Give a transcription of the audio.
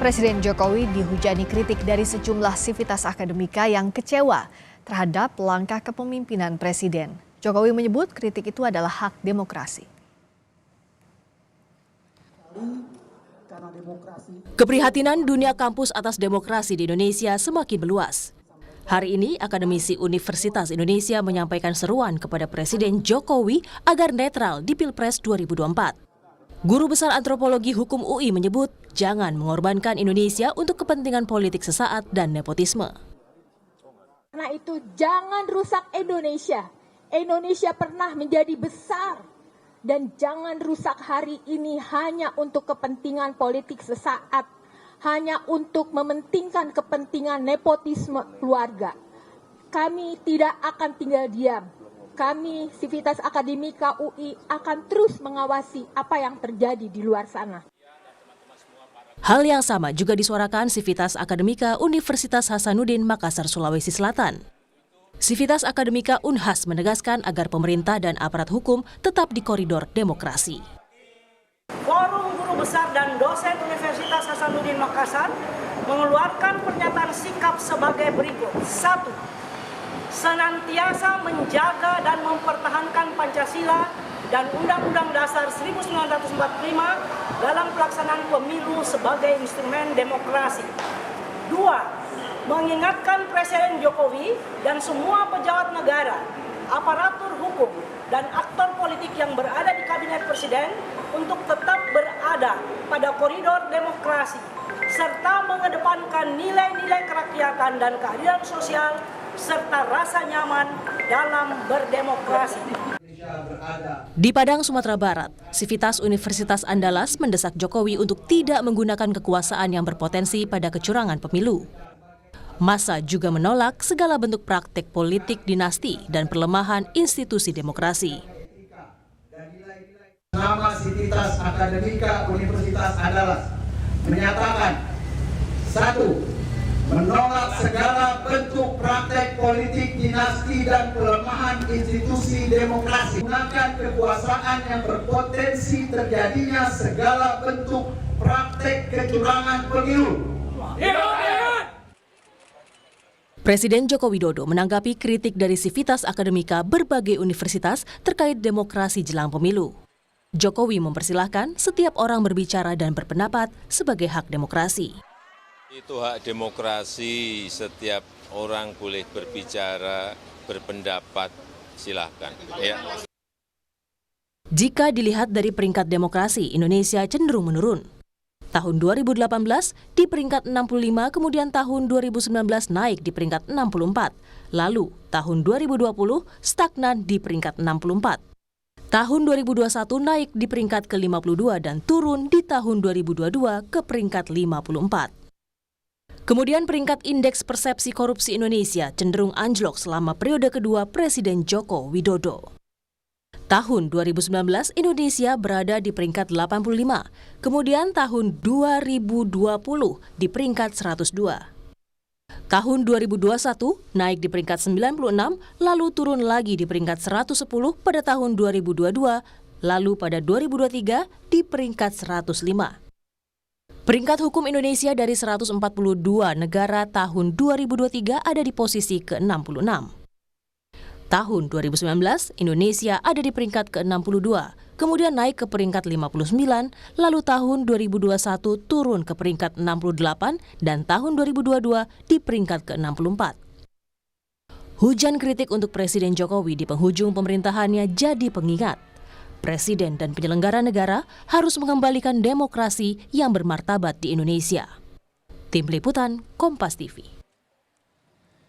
Presiden Jokowi dihujani kritik dari sejumlah sivitas akademika yang kecewa terhadap langkah kepemimpinan Presiden. Jokowi menyebut kritik itu adalah hak demokrasi. Keprihatinan dunia kampus atas demokrasi di Indonesia semakin meluas. Hari ini, akademisi Universitas Indonesia menyampaikan seruan kepada Presiden Jokowi agar netral di Pilpres 2024. Guru Besar Antropologi Hukum UI menyebut jangan mengorbankan Indonesia untuk kepentingan politik sesaat dan nepotisme. Karena itu jangan rusak Indonesia. Indonesia pernah menjadi besar. Dan jangan rusak hari ini hanya untuk kepentingan politik sesaat. Hanya untuk mementingkan kepentingan nepotisme keluarga. Kami tidak akan tinggal diam. Kami, Sivitas Akademika UI, akan terus mengawasi apa yang terjadi di luar sana. Hal yang sama juga disuarakan Sivitas Akademika Universitas Hasanuddin Makassar, Sulawesi Selatan. Sivitas Akademika Unhas menegaskan agar pemerintah dan aparat hukum tetap di koridor demokrasi. Forum Guru Besar dan Dosen Universitas Hasanuddin Makassar mengeluarkan pernyataan sikap sebagai berikut. 1. Senantiasa menjaga dan mempertahankan Pancasila dan Undang-Undang Dasar 1945 dalam pelaksanaan pemilu sebagai instrumen demokrasi. 2. Mengingatkan Presiden Jokowi dan semua pejabat negara, aparatur hukum, dan aktor politik yang berada di Kabinet Presiden untuk tetap berada pada koridor demokrasi, serta mengedepankan nilai-nilai kerakyatan dan keadilan sosial, serta rasa nyaman dalam berdemokrasi. Di Padang, Sumatera Barat, Sivitas Universitas Andalas mendesak Jokowi untuk tidak menggunakan kekuasaan yang berpotensi pada kecurangan pemilu. Massa juga menolak segala bentuk praktik politik dinasti dan pelemahan institusi demokrasi. Nama Sivitas Akademika Universitas Andalas menyatakan 1. Menolak segala bentuk praktek politik dinasti dan pelemahan institusi demokrasi. Gunakan kekuasaan yang berpotensi terjadinya segala bentuk praktek kecurangan pemilu. Presiden Joko Widodo menanggapi kritik dari Sivitas Akademika berbagai universitas terkait demokrasi jelang pemilu. Jokowi mempersilahkan setiap orang berbicara dan berpendapat sebagai hak demokrasi. Itu hak demokrasi, setiap orang boleh berbicara, berpendapat, silahkan. Ya. Jika dilihat dari peringkat demokrasi, Indonesia cenderung menurun. Tahun 2018 di peringkat 65, kemudian tahun 2019 naik di peringkat 64. Lalu tahun 2020 stagnan di peringkat 64. Tahun 2021 naik di peringkat ke-52 dan turun di tahun 2022 ke peringkat 54. Kemudian peringkat Indeks Persepsi Korupsi Indonesia cenderung anjlok selama periode kedua Presiden Joko Widodo. Tahun 2019 Indonesia berada di peringkat 85, kemudian tahun 2020 di peringkat 102. Tahun 2021 naik di peringkat 96, lalu turun lagi di peringkat 110 pada tahun 2022, lalu pada 2023 di peringkat 105. Peringkat hukum Indonesia dari 142 negara tahun 2023 ada di posisi ke-66. Tahun 2019, Indonesia ada di peringkat ke-62, kemudian naik ke peringkat 59, lalu tahun 2021 turun ke peringkat 68, dan tahun 2022 di peringkat ke-64. Hujan kritik untuk Presiden Jokowi di penghujung pemerintahannya jadi pengingat. Presiden dan penyelenggara negara harus mengembalikan demokrasi yang bermartabat di Indonesia. Tim Liputan, Kompas TV.